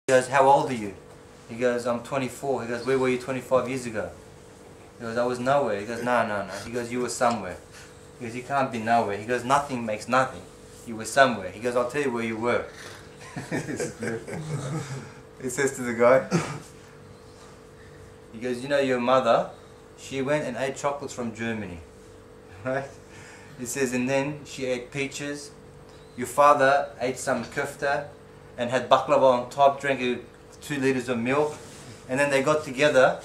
He goes, how old are you? He goes, I'm 24. He goes, where were you 25 years ago? He goes, I was nowhere. He goes, no. He goes, you were somewhere. He goes, you can't be nowhere. He goes, nothing makes nothing. You were somewhere. He goes, I'll tell you where you were. He says to the guy, he goes, you know your mother, she went and ate chocolates from Germany. Right? He says, and then she ate peaches. Your father ate some kufta and had baklava on top, drank 2 liters of milk, and then they got together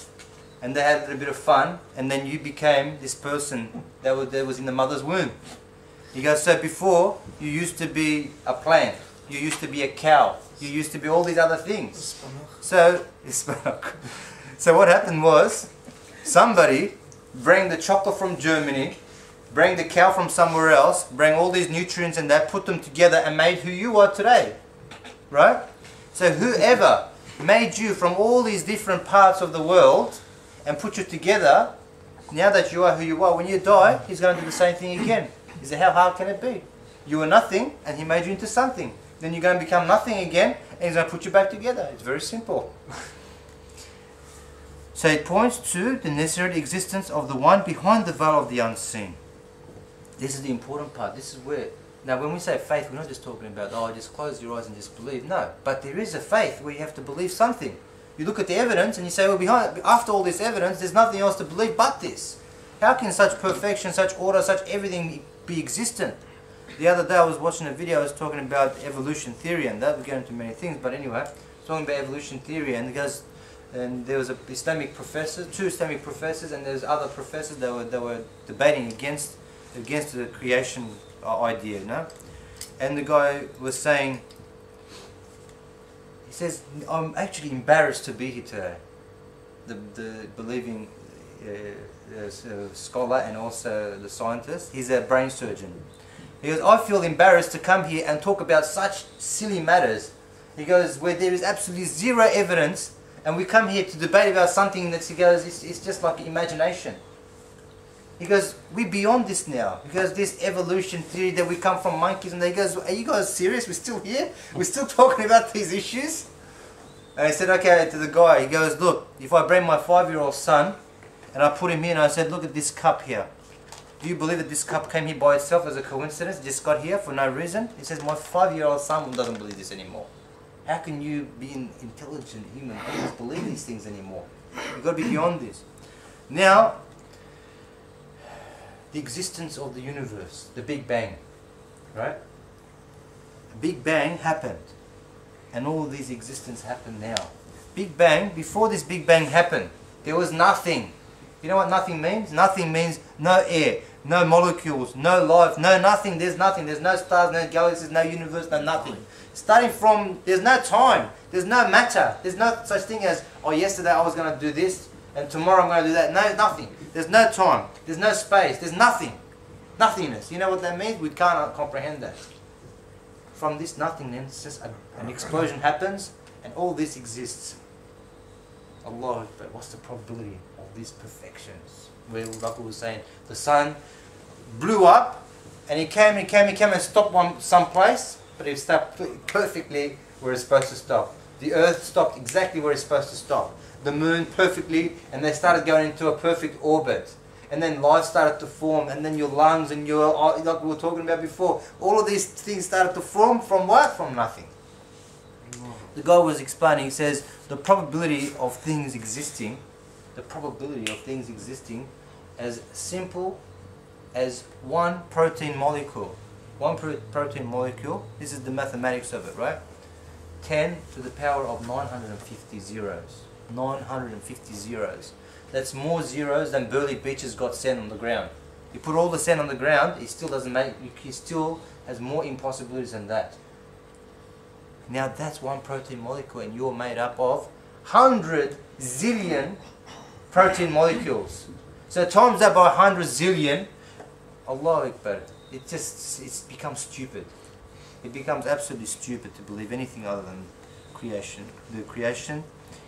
and they had a little bit of fun, and then you became this person that was in the mother's womb. He goes, so before you used to be a plant, you used to be a cow, you used to be all these other things. So what happened was, somebody bring the chocolate from Germany, bring the cow from somewhere else, bring all these nutrients and that, put them together and made who you are today. Right? So whoever made you from all these different parts of the world and put you together, now that you are who you are, when you die, he's going to do the same thing again. He said, how hard can it be? You were nothing and he made you into something. Then you're going to become nothing again and he's going to put you back together. It's very simple. So it points to the necessary existence of the one behind the veil of the unseen. This is the important part. This is where, now when we say faith, we're not just talking about, oh, just close your eyes and just believe. No, but there is a faith where you have to believe something. You look at the evidence and you say, well, after all this evidence, there's nothing else to believe but this. How can such perfection, such order, such everything be existent? The other day I was watching a video, I was talking about evolution theory, and that would get into many things, but anyway, talking about evolution theory, and there was a Islamic professor, 2 Islamic professors, and there's other professors that were debating against the creation idea, no? And the guy was saying, he says, I'm actually embarrassed to be here today. The believing scholar and also the scientist, he's a brain surgeon. He goes, I feel embarrassed to come here and talk about such silly matters. He goes, where there is absolutely zero evidence, and we come here to debate about something that, he goes, it's just like imagination. He goes, we're beyond this now. Because this evolution theory that we come from monkeys, and he goes, are you guys serious? We're still here? We're still talking about these issues? And I said, okay, to the guy, he goes, look, if I bring my 5-year-old son, and I put him here, and I said, look at this cup here. Do you believe that this cup came here by itself as a coincidence? It just got here for no reason? He says, my 5-year-old son doesn't believe this anymore. How can you be an intelligent human beings believe these things anymore? You've got to be beyond this. Now, the existence of the universe, the Big Bang, right? The Big Bang happened, and all of these existence happen now. Big Bang, before this Big Bang happened, there was nothing. You know what nothing means? Nothing means no air, no molecules, no life, no nothing. There's nothing. There's no stars, no galaxies, no universe, no nothing. Starting from, there's no time, there's no matter. There's no such thing as, oh, yesterday I was going to do this, and tomorrow I'm going to do that. No, nothing. There's no time, there's no space, there's nothing. Nothingness. You know what that means? We can't comprehend that. From this nothingness, just an explosion happens, and all this exists. Allah, but what's the probability of these perfections? Where, like we were saying, the sun blew up, and it came and stopped someplace, but it stopped perfectly where it's supposed to stop. The earth stopped exactly where it's supposed to stop. The moon perfectly, and they started going into a perfect orbit. And then life started to form, and then your lungs and your, like we were talking about before, all of these things started to form from what? From nothing. The guy was explaining, he says, the probability of things existing as simple as one protein molecule. One protein molecule, this is the mathematics of it, right? 10 to the power of 950 zeros. 950 zeros. That's more zeros than Burley Beach has got sand on the ground. You put all the sand on the ground, it still doesn't make, it still has more impossibilities than that. Now that's one protein molecule, and you're made up of 100 zillion protein molecules. So times that by 100 zillion, Allahu Akbar, it becomes stupid. It becomes absolutely stupid to believe anything other than creation. The creation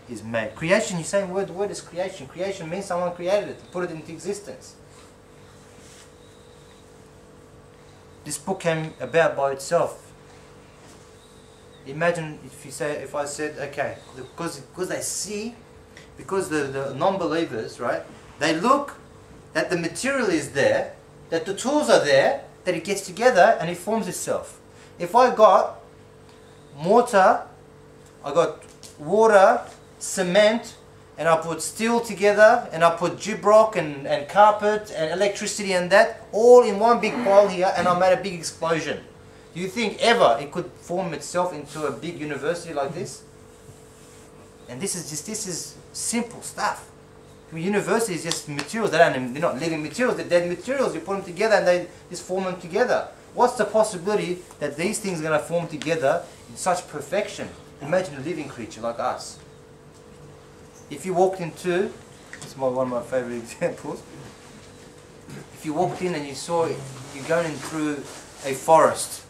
is made. Creation, you're saying the word is creation. Creation means someone created it, put it into existence. This book came about by itself. Imagine if I said, okay, because they see, because the non-believers, right, they look that the material is there, that the tools are there, that it gets together and it forms itself. If I got mortar, I got water, cement, and I put steel together, and I put gyprock and carpet and electricity and that, all in one big pile here, and I made a big explosion. Do you think ever it could form itself into a big university like this? And this is simple stuff. University is just materials. They're not living materials, they're dead materials. You put them together and they just form them together. What's the possibility that these things are going to form together in such perfection? Imagine a living creature like us. If you walked into, it's one of my favorite examples. If you walked in and you saw you're going through a forest,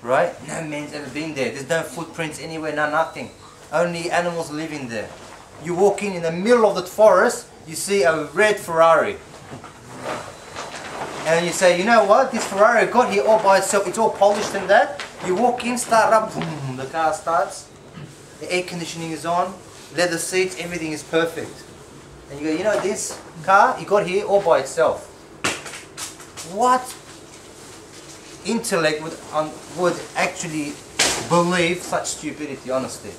right? No man's ever been there. There's no footprints anywhere, nothing. Only animals living there. You walk in the middle of the forest, you see a red Ferrari. And you say, you know what, this Ferrari got here all by itself, it's all polished and that. You walk in, start up, boom, the car starts, the air conditioning is on, leather seats, everything is perfect. And you go, you know this car, it got here all by itself. What intellect would actually believe such stupidity, honestly?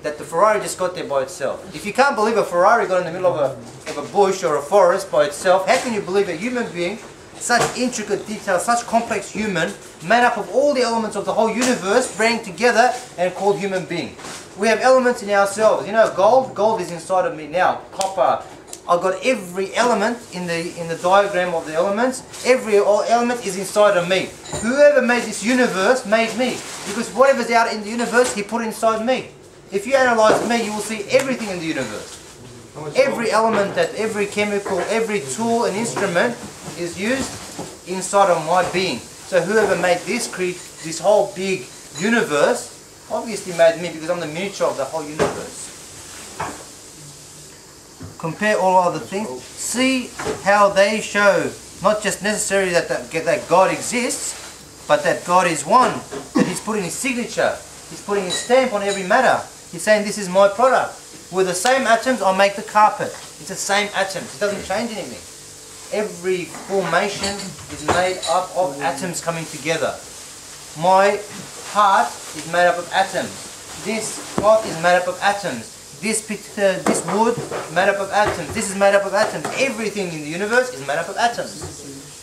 That the Ferrari just got there by itself. If you can't believe a Ferrari got in the middle of a bush or a forest by itself, how can you believe a human being, such intricate detail, such complex human, made up of all the elements of the whole universe, bring together and called human being? We have elements in ourselves. You know, gold is inside of me now. Copper. I've got every element in the diagram of the elements. Every element is inside of me. Whoever made this universe made me, because whatever's out in the universe, he put inside me. If you analyze me, you will see everything in the universe. Every element, that every chemical, every tool and instrument is used inside of my being. So whoever made this whole big universe, obviously made me, because I'm the miniature of the whole universe. Compare all other things. See how they show not just necessarily that God exists, but that God is one. That He's putting His signature, He's putting His stamp on every matter. He's saying, this is my product. With the same atoms, I'll make the carpet. It's the same atoms. It doesn't change anything. Every formation is made up of atoms coming together. My heart is made up of atoms. This cloth is made up of atoms. This wood is made up of atoms. This is made up of atoms. Everything in the universe is made up of atoms.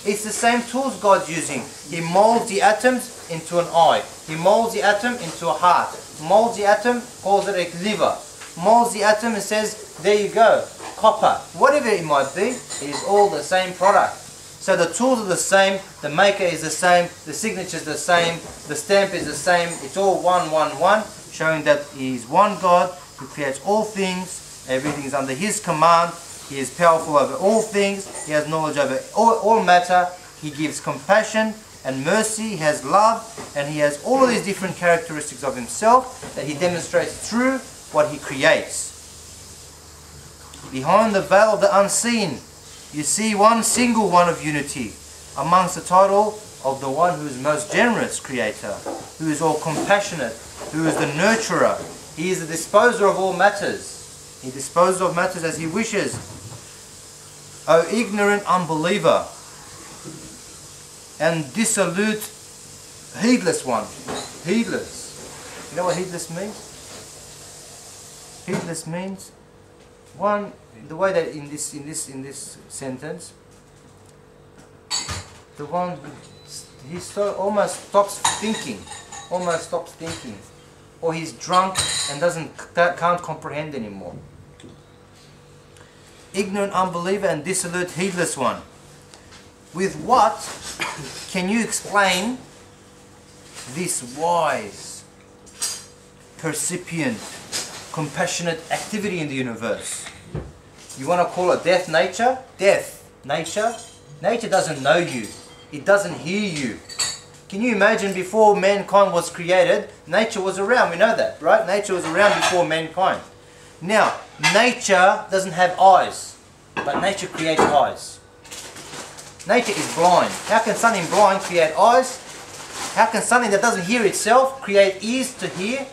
It's the same tools God's using. He molds the atoms into an eye. He molds the atom into a heart. Molds the atom, calls it a liver. Molds the atom and says, there you go, copper. Whatever it might be, it is all the same product. So the tools are the same, the maker is the same, the signature is the same, the stamp is the same. It's all one, showing that He is one God who creates all things. Everything is under His command. He is powerful over all things. He has knowledge over all matter. He gives compassion and mercy. He has love, and He has all of these different characteristics of Himself that He demonstrates through what He creates. Behind the veil of the unseen, you see one single one of unity amongst the title of the one who is most generous Creator, who is all compassionate, who is the nurturer. He is the disposer of all matters. He disposes of matters as He wishes. O ignorant unbeliever and dissolute heedless one. Heedless. You know what heedless means? Heedless means one, the way that in this sentence, the one he almost stops thinking, or he's drunk and can't comprehend anymore. Ignorant unbeliever and dissolute heedless one. With what can you explain this wise, percipient, compassionate activity in the universe? You want to call it death nature? Death nature? Nature doesn't know you. It doesn't hear you. Can you imagine before mankind was created, nature was around, we know that, right? Nature was around before mankind. Now, nature doesn't have eyes, but nature creates eyes. Nature is blind. How can something blind create eyes? How can something that doesn't hear itself create ears to hear